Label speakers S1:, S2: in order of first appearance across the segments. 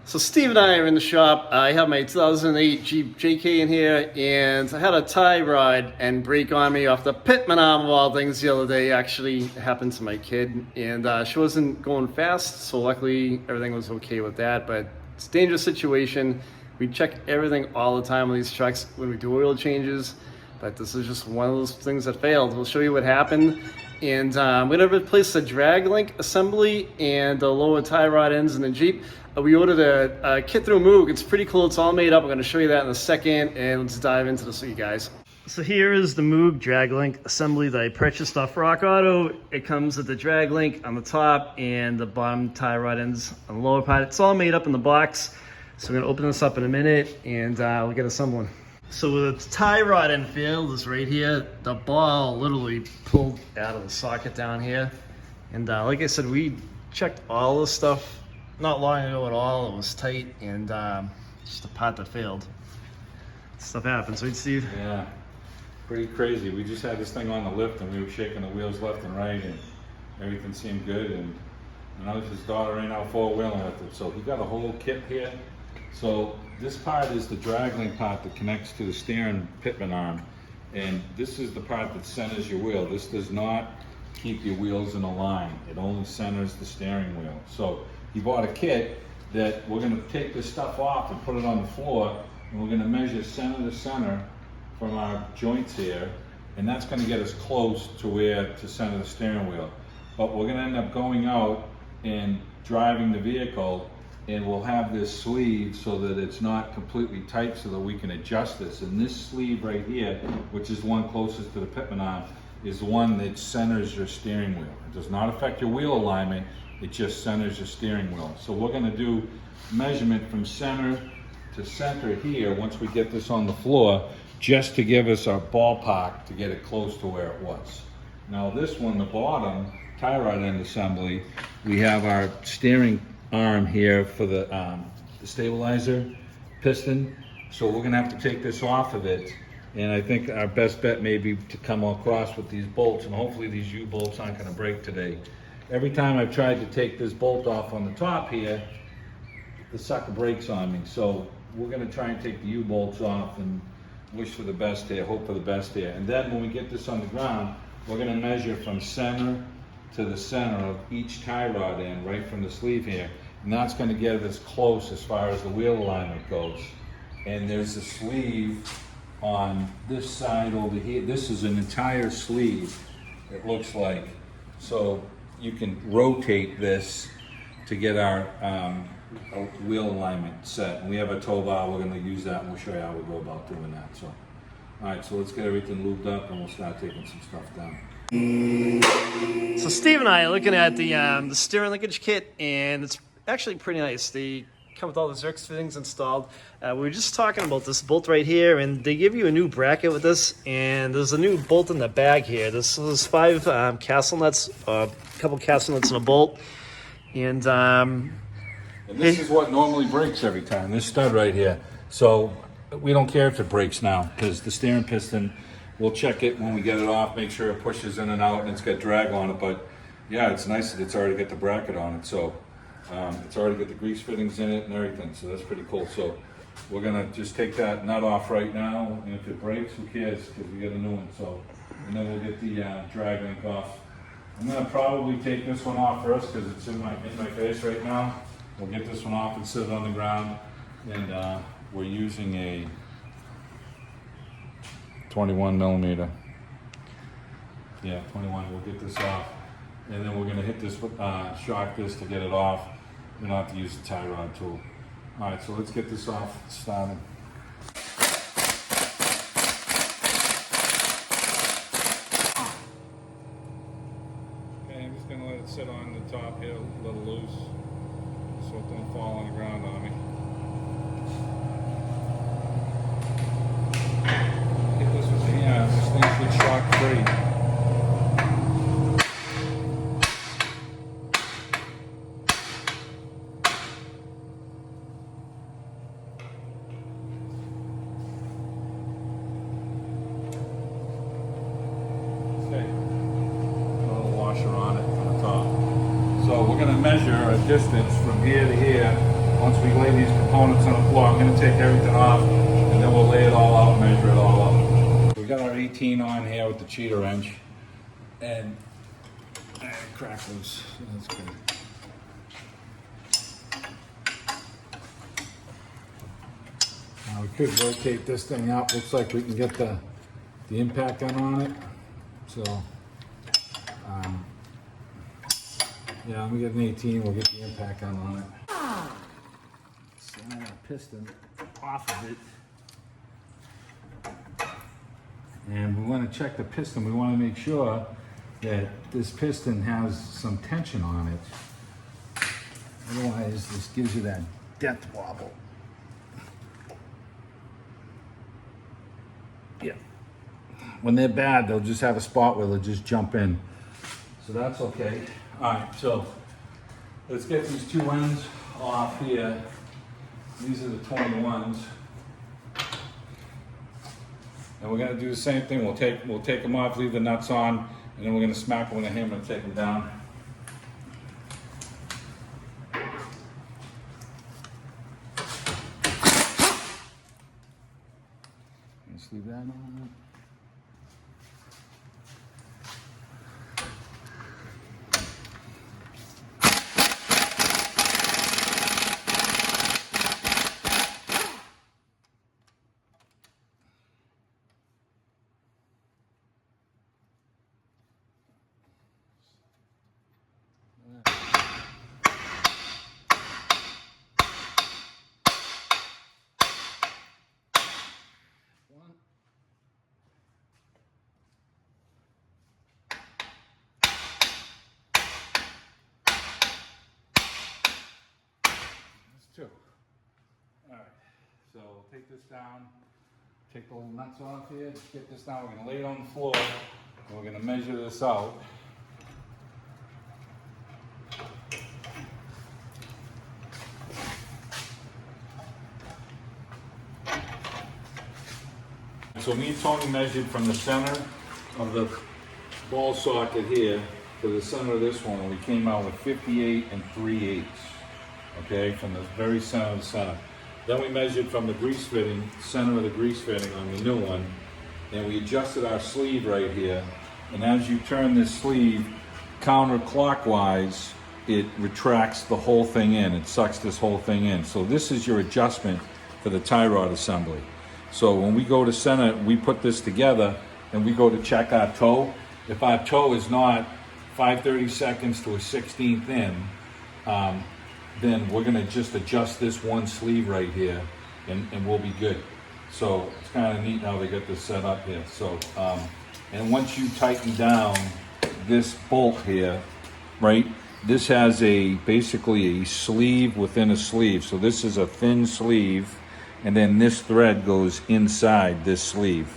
S1: So Steve and I are in the shop. I have my 2008 Jeep JK in here, and I had a tie rod and brake on me off the pitman arm of all things the other day. Actually, it happened to my kid, and she wasn't going fast, so luckily everything was okay with that, but it's a dangerous situation. We check everything all the time on these trucks when we do oil changes, but this is just one of those things that failed. We'll show you what happened. And I'm going to replace the drag link assembly and the lower tie rod ends in the Jeep. We ordered a kit through Moog. It's pretty cool. It's all made up. I'm going to show you that in a second, and let's dive into this with you guys. So here is the Moog drag link assembly that I purchased off Rock Auto. It comes with the drag link on the top and the bottom tie rod ends on the lower part. It's all made up in the box. So we're going to open this up in a minute, and we'll get assembling. So the tie rod end failed is right here. The ball literally pulled out of the socket down here. And like I said, we checked all this stuff not long ago at all. It was tight, and just the part that failed. Stuff happens, right, Steve?
S2: Yeah, pretty crazy. We just had this thing on the lift, and we were shaking the wheels left and right, and everything seemed good. And I know his daughter right now four-wheeling with it. So he got a whole kit here. So this part is the drag link part that connects to the steering pitman arm, and this is the part that centers your wheel. This does not keep your wheels in a line. It only centers the steering wheel. So he bought a kit that we're going to take this stuff off and put it on the floor, and we're going to measure center to center from our joints here, and that's going to get us close to where to center the steering wheel. But we're going to end up going out and driving the vehicle, and we'll have this sleeve so that it's not completely tight so that we can adjust this. And this sleeve right here, which is the one closest to the pitman arm, is the one that centers your steering wheel. It does not affect your wheel alignment, it just centers your steering wheel. So we're gonna do measurement from center to center here once we get this on the floor, just to give us our ballpark to get it close to where it was. Now this one, the bottom, tie rod end assembly, we have our steering arm here for the stabilizer piston. So we're gonna have to take this off of it, and I think our best bet may be to come across with these bolts, and hopefully these U-bolts aren't gonna break today. Every time I've tried to take this bolt off on the top here, the sucker breaks on me. So we're gonna try and take the U-bolts off and wish for the best here, hope for the best here. And then when we get this on the ground, we're gonna measure from center to the center of each tie rod end, right from the sleeve here. And that's gonna get us close as far as the wheel alignment goes. And there's a sleeve on this side over here. This is an entire sleeve, it looks like. So you can rotate this to get our wheel alignment set. And we have a tow bar, we're gonna use that, and we'll show you how we go about doing that. So, all right, so let's get everything lubed up, and we'll start taking some stuff down.
S1: So Steve and I are looking at the steering linkage kit, and it's actually pretty nice. They come with all the Zerx fittings installed. We were just talking about this bolt right here, and they give you a new bracket with this, and there's a new bolt in the bag here. This is 5 castle nuts, a couple castle nuts and a bolt. And
S2: this is what normally breaks every time, this stud right here. So we don't care if it breaks now, because the steering piston, we'll check it when we get it off, make sure it pushes in and out and it's got drag on it. But yeah, it's nice that it's already got the bracket on it. So it's already got the grease fittings in it and everything. So that's pretty cool. So we're gonna just take that nut off right now. And if it breaks, who cares? Because we get a new one. So, and then we'll get the drag link off. I'm gonna probably take this one off first because it's in my face right now. We'll get this one off and sit it on the ground. And we're using a 21 millimeter. Yeah, 21. We'll get this off, and then we're gonna hit this, shock this to get it off. We don't have to use the tie rod tool. All right, so let's get this off started. Okay, I'm just gonna let it sit on the top here, a little loose, so it don't fall on the ground on me. Hit this with the hands. This thing should shock free. So we're going to measure a distance from here to here once we lay these components on the floor, I'm gonna take everything off and then we'll lay it all out, measure it all up. We got our 18 on here with the cheater wrench and crack loose, so that's good. Now we could rotate this thing up. Looks like we can get the impact gun on it. So, yeah, we get an 18, we'll get the impact gun on it. Slide our piston off of it. And we want to check the piston. We want to make sure that this piston has some tension on it. Otherwise, this gives you that death wobble. Yeah. When they're bad, they'll just have a spot where they'll just jump in. So that's okay. All right, so let's get these two ends off here. These are the 21s. And we're gonna do the same thing. We'll take them off, leave the nuts on, and then we're gonna smack them with a hammer and take them down. Just leave that on. Two. All right, so we'll take this down, take the little nuts off here, just get this down. We're gonna lay it on the floor, and we're gonna measure this out. So me and Tony measured from the center of the ball socket here to the center of this one, and we came out with 58 3/8. Okay, from the very center of the center. Then we measured from the grease fitting, center of the grease fitting on the new one, and we adjusted our sleeve right here. And as you turn this sleeve counterclockwise, it retracts the whole thing in. It sucks this whole thing in. So this is your adjustment for the tie rod assembly. So when we go to center, we put this together and we go to check our toe. If our toe is not 5/32 to a 16th in, then we're gonna just adjust this one sleeve right here and we'll be good. So it's kind of neat how they get this set up here. So, and once you tighten down this bolt here, right, this has basically a sleeve within a sleeve. So this is a thin sleeve, and then this thread goes inside this sleeve.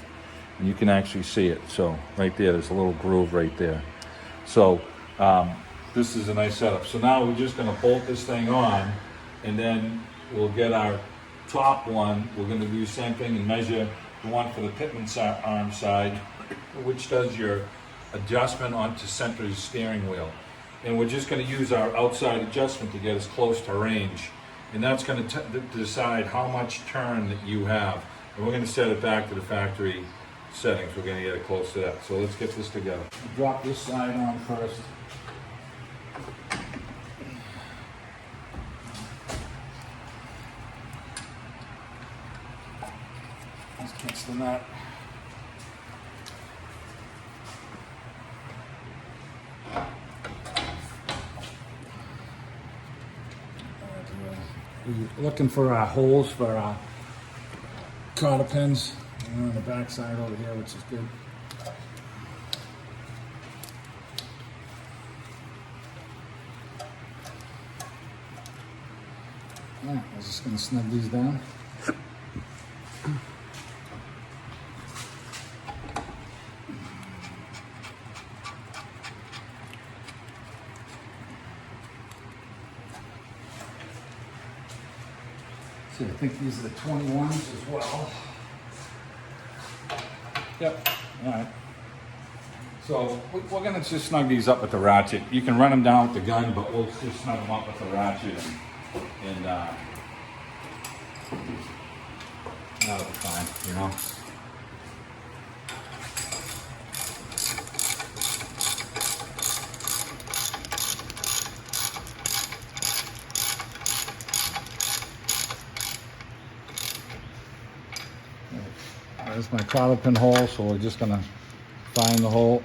S2: And you can actually see it. So right there's a little groove right there. So, this is a nice setup. So now we're just gonna bolt this thing on, and then we'll get our top one. We're gonna do the same thing and measure the one for the pitman arm side, which does your adjustment onto center steering wheel. And we're just gonna use our outside adjustment to get us close to range. And that's gonna decide how much turn that you have. And we're gonna set it back to the factory settings. We're gonna get it close to that. So let's get this together. Drop this side on first. Let's catch the nut. We're looking for our holes for our cotter pins. They're on the back side over here, which is good. Yeah, I was just going to snug these down. So I think these are the 21s as well. Yep, all right. So we're gonna just snug these up with the ratchet. You can run them down with the gun, but we'll just snug them up with the ratchet and you know. There's my cotter pin hole, so we're just gonna find the hole.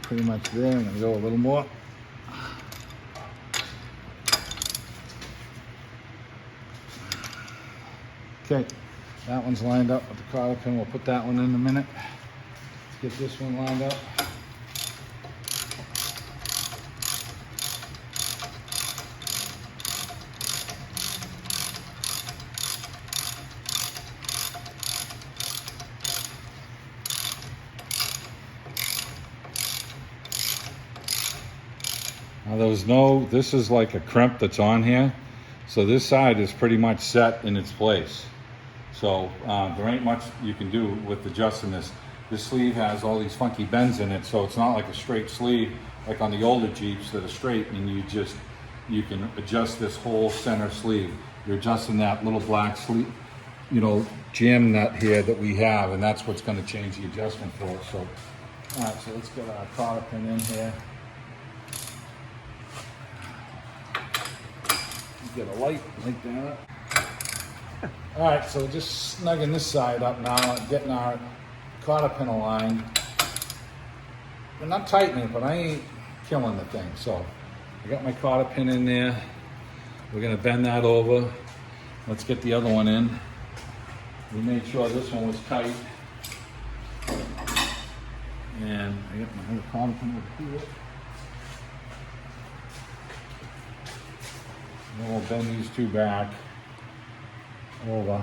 S2: Pretty much there. I'm gonna go a little more. Okay, that one's lined up with the cotter pin. We'll put that one in a minute. Let's get this one lined up. Now this is like a crimp that's on here. So this side is pretty much set in its place. So there ain't much you can do with adjusting this. This sleeve has all these funky bends in it, so it's not like a straight sleeve like on the older Jeeps that are straight, and you can adjust this whole center sleeve. You're adjusting that little black sleeve, jam nut here that we have, and that's what's gonna change the adjustment for it. So, all right, so let's get our cotter pin in here. Get a light like that. All right, so just snugging this side up now, getting our cotter pin aligned. We're not tightening it, but I ain't killing the thing. So I got my cotter pin in there. We're gonna bend that over. Let's get the other one in. We made sure this one was tight. And I got my other cotter pin over here. And we'll bend these two back over.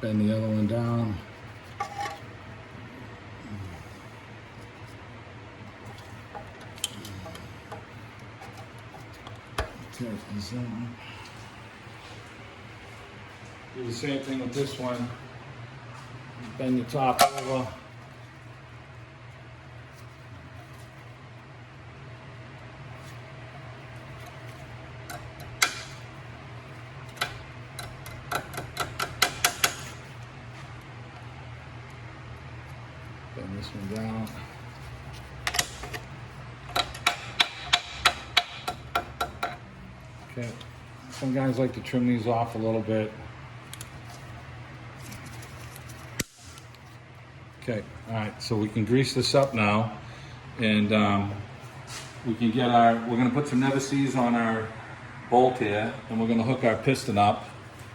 S2: Bend the other one down. Tighten this down. Do the same thing with this one. Bend your top over. Bend this one down. Okay. Some guys like to trim these off a little bit. Okay, all right, so we can grease this up now, and we can get we're gonna put some nevices on our bolt here, and we're gonna hook our piston up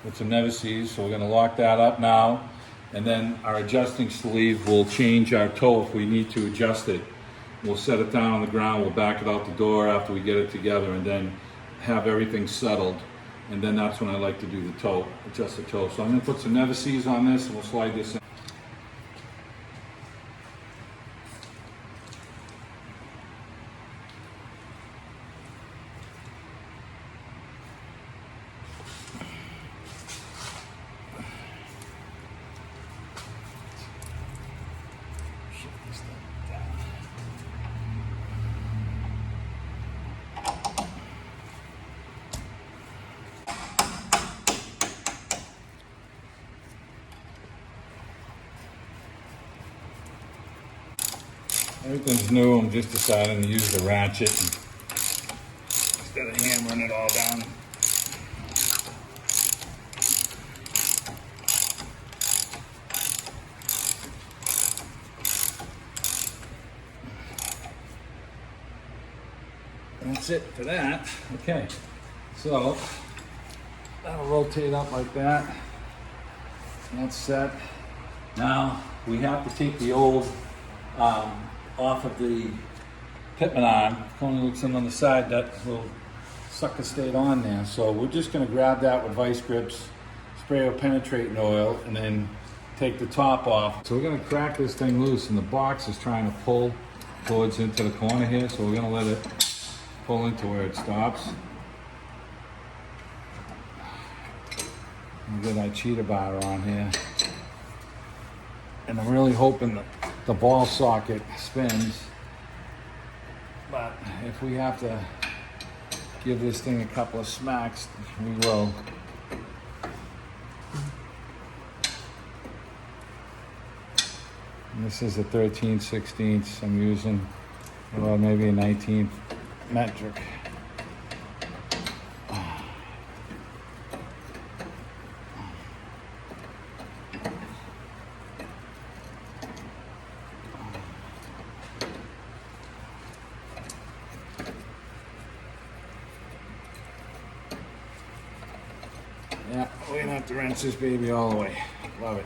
S2: with some nevices, so we're gonna lock that up now, and then our adjusting sleeve will change our toe if we need to adjust it. We'll set it down on the ground, we'll back it out the door after we get it together, and then have everything settled, and then that's when I like to do the toe, adjust the toe. So I'm gonna put some nevices on this, and we'll slide this in. Everything's new. I'm just deciding to use the ratchet instead of hammering it all down. That's it for that. Okay, so that'll rotate up like that. That's set. Now we have to take the old off of the pitman arm. It only looks in on the side, that little sucker stayed on there. So we're just gonna grab that with vice grips, spray our penetrating oil, and then take the top off. So we're gonna crack this thing loose, and the box is trying to pull towards into the corner here, so we're gonna let it pull into where it stops. And get our cheetah bar on here. And I'm really hoping that the ball socket spins. But if we have to give this thing a couple of smacks, we will. And this is a 13/16 I'm using, or maybe a 19th metric. Yeah, we're gonna have to rinse this baby all the way. Love it.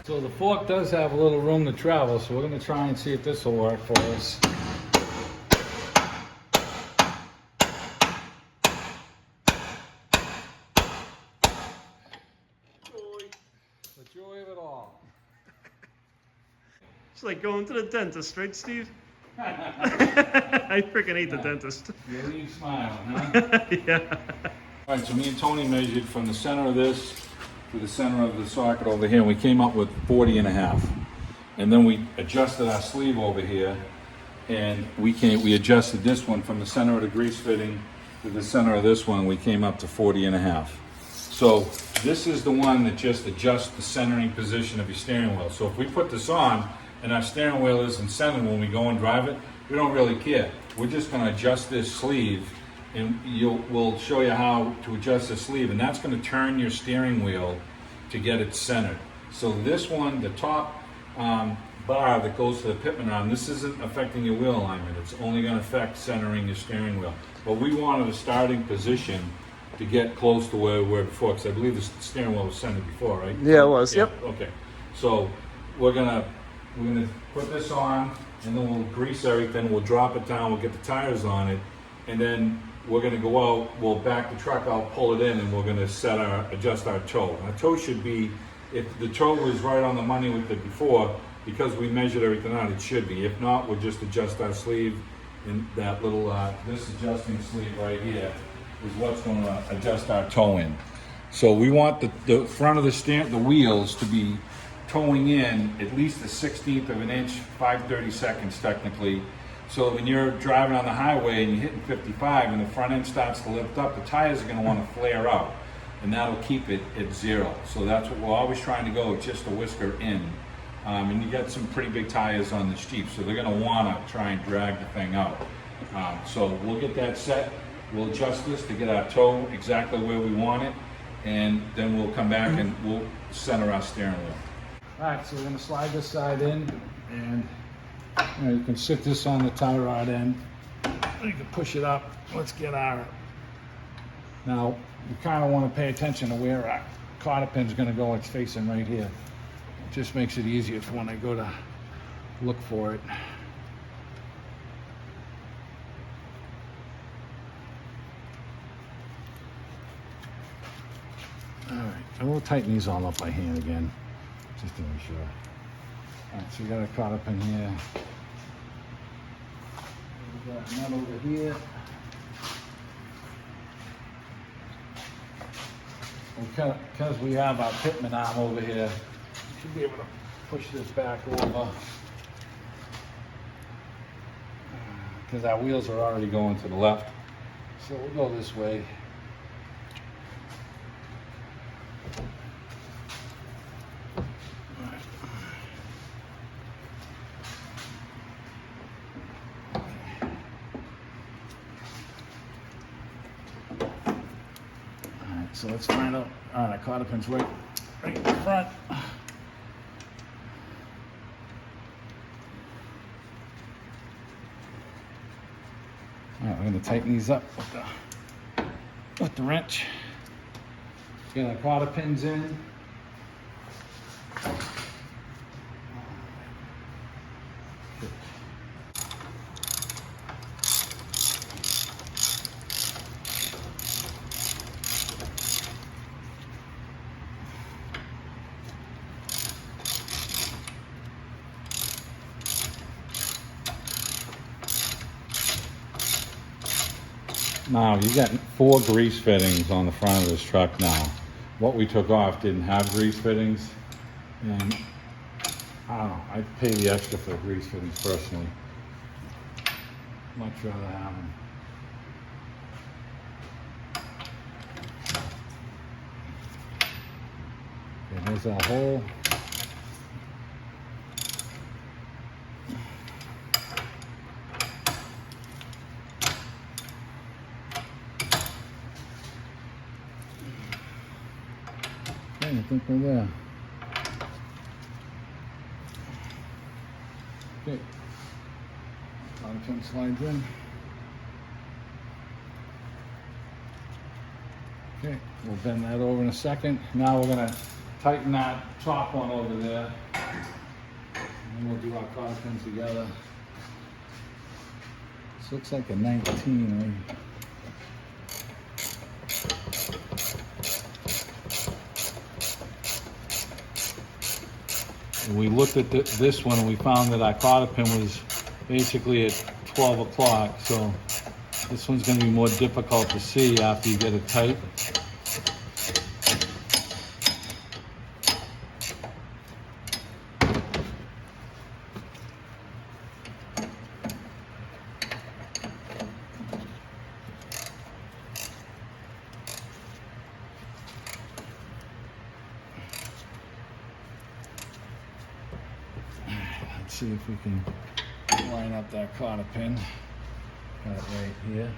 S2: So the fork does have a little room to travel, so we're gonna try and see if this will work for us. The joy of it all.
S1: It's like going to the dentist, right, Steve? I freaking hate the dentist.
S2: You leave smiling, huh?
S1: Yeah.
S2: All right, so me and Tony measured from the center of this to the center of the socket over here, and we came up with 40.5. And then we adjusted our sleeve over here, and we adjusted this one from the center of the grease fitting to the center of this one, and we came up to 40.5. So this is the one that just adjusts the centering position of your steering wheel. So if we put this on and our steering wheel isn't centered when we go and drive it, we don't really care. We're just going to adjust this sleeve, and we'll show you how to adjust the sleeve, and that's going to turn your steering wheel to get it centered. So this one, the top bar that goes to the pitman arm, this isn't affecting your wheel alignment. It's only going to affect centering your steering wheel. But we wanted a starting position to get close to where we were before, because I believe the steering wheel was centered before, right?
S1: Yeah, it was.
S2: Yeah,
S1: Yep.
S2: okay. So we're gonna put this on, and then we'll grease everything. We'll drop it down. We'll get the tires on it, and then we're gonna go out. We'll back the truck out, pull it in, and we're gonna adjust our toe. Our toe should be, if the toe was right on the money with it before, because we measured everything out, it should be. If not, we'll just adjust our sleeve, and that little this adjusting sleeve right here is what's going to adjust our toe in. So we want the front of the wheels to be towing in at least a 1/16 of an inch, 5/32 technically. So when you're driving on the highway and you're hitting 55 and the front end starts to lift up, the tires are going to want to flare out, and that'll keep it at 0. So that's what we're always trying to go, just a whisker in. And you got some pretty big tires on this Jeep, so they're going to want to try and drag the thing out. So we'll get that set. We'll adjust this to get our toe exactly where we want it, and then we'll come back and we'll center our steering wheel. All right, so we're going to slide this side in, and you can sit this on the tie rod end. You can push it up. Let's get our... Now, you kind of want to pay attention to where our cotter pin's going to go. It's facing right here. It just makes it easier for when I go to look for it. All right, and we'll tighten these all up by hand again, just to make sure. All right, so you got a cotter pin here. We got a nut over here. Because we have our pitman arm over here, we should be able to push this back over. Because our wheels are already going to the left. So we'll go this way. So let's find out. All right, our cotter pin's right in the front. All right, we're gonna tighten these up with the wrench. Get our cotter pins in. Now, you got 4 grease fittings on the front of this truck now. What we took off didn't have grease fittings. And I don't know, I'd pay the extra for grease fittings personally. Much rather have them. Okay, there's our hole. Okay, I think we're there. Okay, bottom pin slides in. Okay, we'll bend that over in a second. Now we're gonna tighten that top one over there. And we'll do our cotter pins together. This looks like a 19, right? We looked at this one and we found that our cotter pin was basically at 12 o'clock, so this one's going to be more difficult to see after you get it tight. Let's see if we can line up that cotter pin. Got it right here.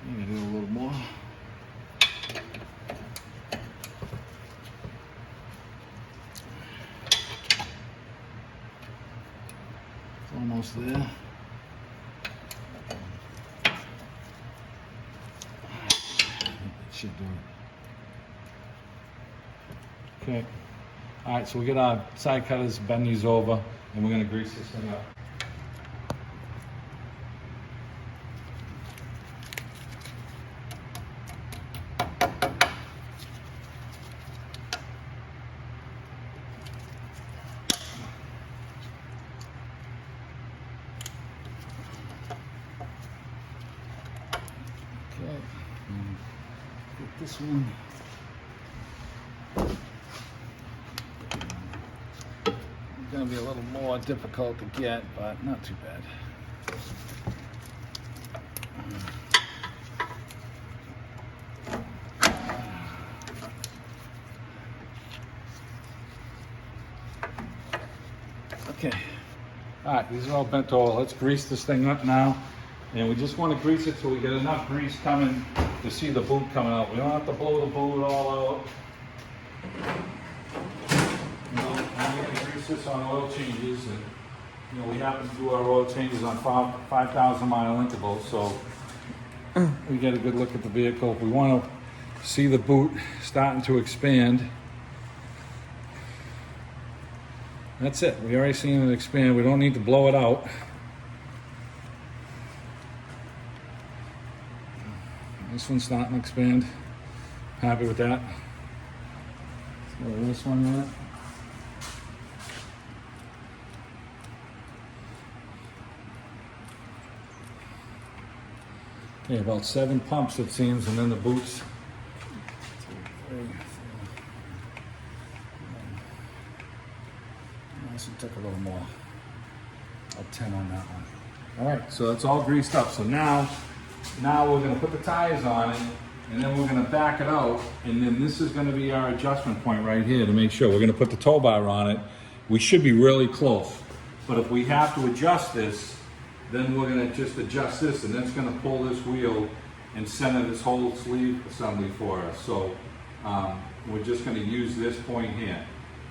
S2: I'm gonna do a little more. It's almost there. Should do it. Okay. All right, so we get our side cutters, bend these over, and we're gonna grease this thing up. Okay. Get this one. It's gonna be a little more difficult to get, but not too bad. Okay. All right, these are all bent over. Let's grease this thing up now. And we just want to grease it so we get enough grease coming to see the boot coming out. We don't have to blow the boot all out. You know, I'm going to grease this on oil changes. And, you know, we happen to do our oil changes on 5,000 mile intervals, so we get a good look at the vehicle. If we want to see the boot starting to expand, that's it. We already seen it expand. We don't need to blow it out. This one's starting to expand. Happy with that. Let's go this one in it. Okay, about 7 pumps it seems, and then the boots. This one took a little more. About 10 on that one. All right, so it's all greased up. So now we're going to put the tires on it, and then we're going to back it out, and then this is going to be our adjustment point right here to make sure. We're going to put the tow bar on it. We should be really close, but if we have to adjust this, then we're going to just adjust this, and that's going to pull this wheel and center this whole sleeve assembly for us. So we're just going to use this point here,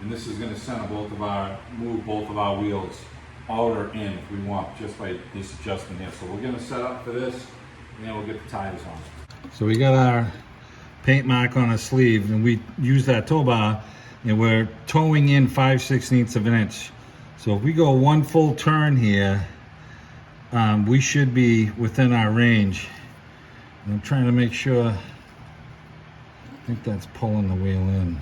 S2: and this is going to center move both of our wheels out or in if we want, just by this adjustment here. So we're going to set up for this, and then we'll get the tires on. So we got our paint mark on our sleeve, and we use that tow bar, and we're towing in 5/16 of an inch. So if we go one full turn here, we should be within our range. And I'm trying to make sure, I think that's pulling the wheel in.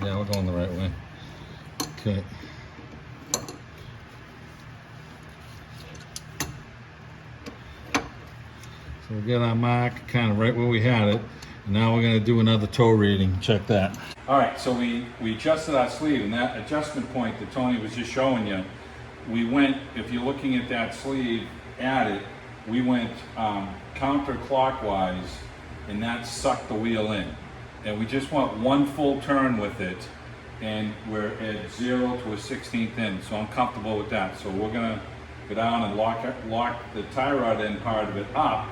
S2: Yeah, we're going the right way. Okay. So we get our mark kind of right where we had it. And now we're going to do another toe reading. Check that. All right, so we adjusted our sleeve, and that adjustment point that Tony was just showing you, we went, if you're looking at that sleeve at it, we went counterclockwise, and that sucked the wheel in. And we just want one full turn with it, and we're at 0 to a 16th in, so I'm comfortable with that. So we're gonna go down and lock the tie rod end part of it up,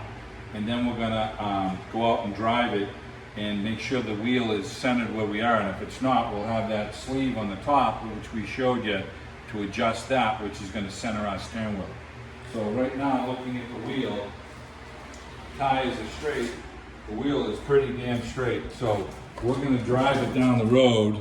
S2: and then we're gonna go out and drive it and make sure the wheel is centered where we are. And if it's not, we'll have that sleeve on the top, which we showed you, to adjust that, which is gonna center our steering wheel. So right now, looking at the wheel, tires are straight, the wheel is pretty damn straight. So we're gonna drive it down the road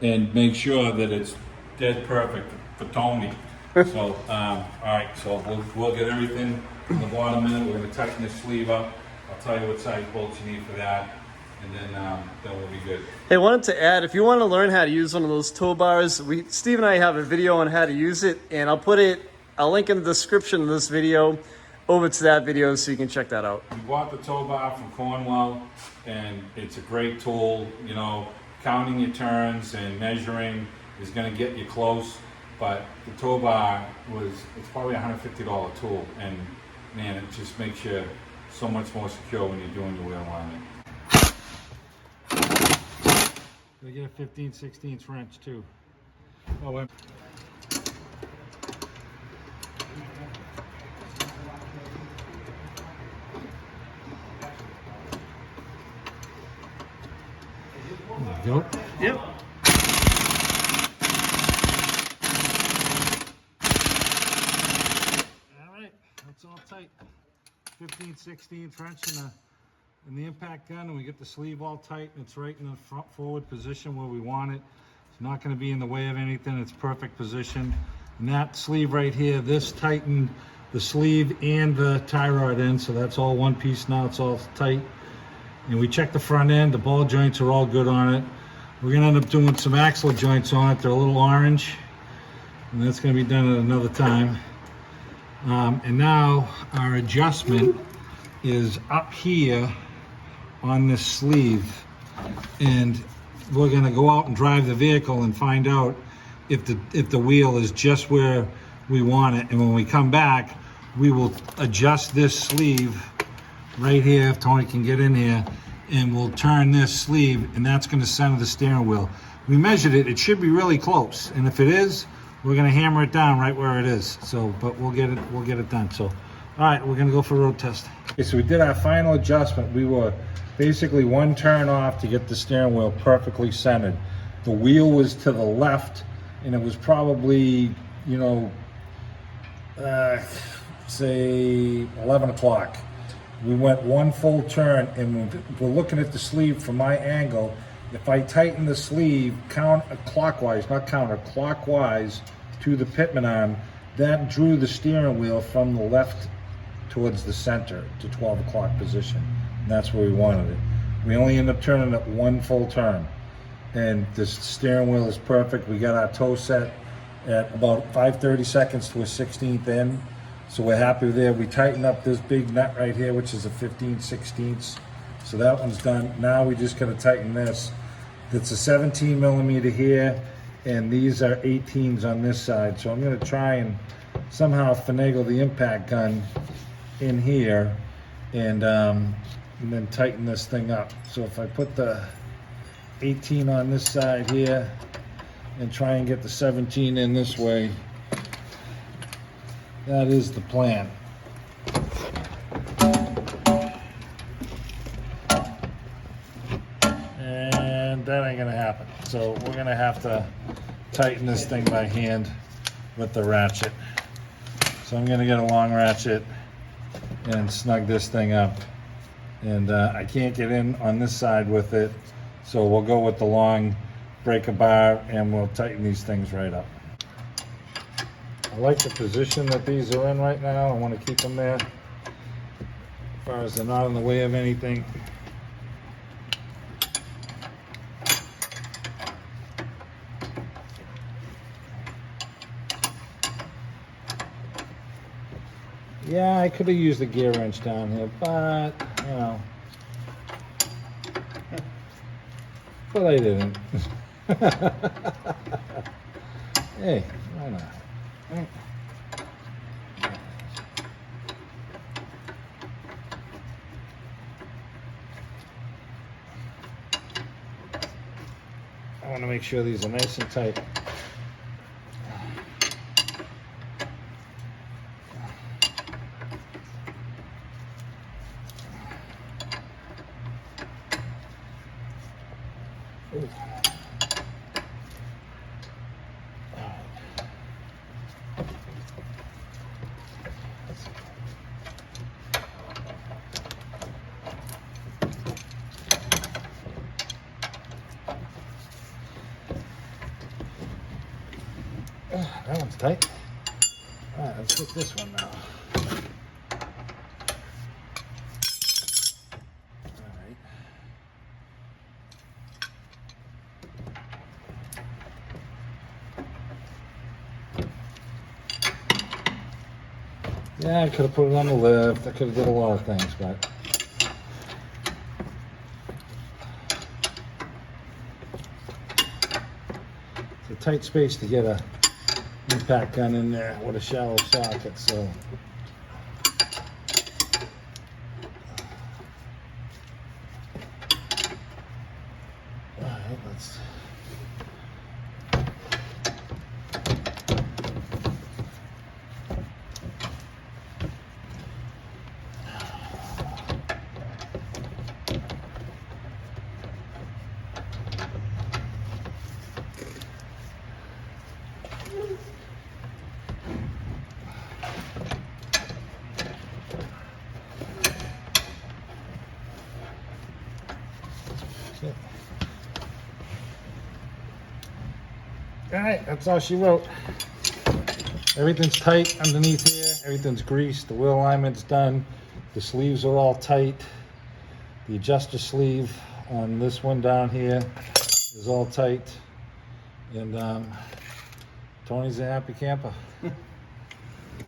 S2: and make sure that it's dead perfect for Tony. So, all right, so we'll get everything from the bottom in. We're gonna tighten this sleeve up. I'll tell you what size bolts you need for that, and then we'll be good.
S1: Hey, I wanted to add, if you want to learn how to use one of those tow bars, Steve and I have a video on how to use it, and I'll link in the description of this video over to that video so you can check that out.
S2: We bought the tow bar from Cornwell, and it's a great tool. You know, counting your turns and measuring is going to get you close, but the tow bar it's probably a $150 tool, and man, it just makes you so much more secure when you're doing your wheel winding. They get a 15/16 wrench too. Oh, wait. There you go.
S1: Yep.
S2: All right, that's all tight. 15/16 wrench in the impact gun, and we get the sleeve all tight, and it's right in the front forward position where we want it. It's not going to be in the way of anything. It's perfect position. And that sleeve right here, this tightened the sleeve and the tie rod end, so that's all one piece now. It's all tight. And we checked the front end. The ball joints are all good on it. We're going to end up doing some axle joints on it. They're a little orange, and that's going to be done at another time. And now our adjustment is up here on this sleeve, and we're going to go out and drive the vehicle and find out if the wheel is just where we want it. And when we come back, we will adjust this sleeve right here, if Tony can get in here, and we'll turn this sleeve, and that's going to center the steering wheel. We measured it. It should be really close, and if it is, we're going to hammer it down right where it is. So, but we'll get it done. So, all right, we're going to go for a road test. Okay, so we did our final adjustment. We were basically one turn off to get the steering wheel perfectly centered. The wheel was to the left, and it was probably, you know, say 11 o'clock. We went one full turn, and we're looking at the sleeve from my angle. If I tighten the sleeve clockwise to the pitman arm, that drew the steering wheel from the left towards the center to 12 o'clock position. And that's where we wanted it. We only end up turning it one full turn. And the steering wheel is perfect. We got our toe set at about 5/30 seconds to a 16th in. So we're happy with there. We tightened up this big nut right here, which is a 15/16. So that one's done. Now we just gotta tighten this. It's a 17 millimeter here, and these are 18s on this side. So I'm gonna try and somehow finagle the impact gun in here, and then tighten this thing up. So if I put the 18 on this side here and try and get the 17 in this way, that is the plan. And that ain't gonna happen. So we're gonna have to tighten this thing by hand with the ratchet. So I'm gonna get a long ratchet and snug this thing up. And I can't get in on this side with it, so we'll go with the long breaker bar, and we'll tighten these things right up. I like the position that these are in right now. I want to keep them there as far as they're not in the way of anything.
S3: Yeah, I could have used a gear wrench down here, but, you know. But I didn't. Hey, why not? I want to make sure these are nice and tight. Ooh. That one's tight. All right, let's get this one now. All right. Yeah, I could have put it on the lift. I could have did a lot of things, but it's a tight space to get a impact gun in there with a shallow socket, so. All right, let's. All right, that's all she wrote. Everything's tight underneath here. Everything's greased. The wheel alignment's done. The sleeves are all tight. The adjuster sleeve on this one down here is all tight. And Tony's a happy camper.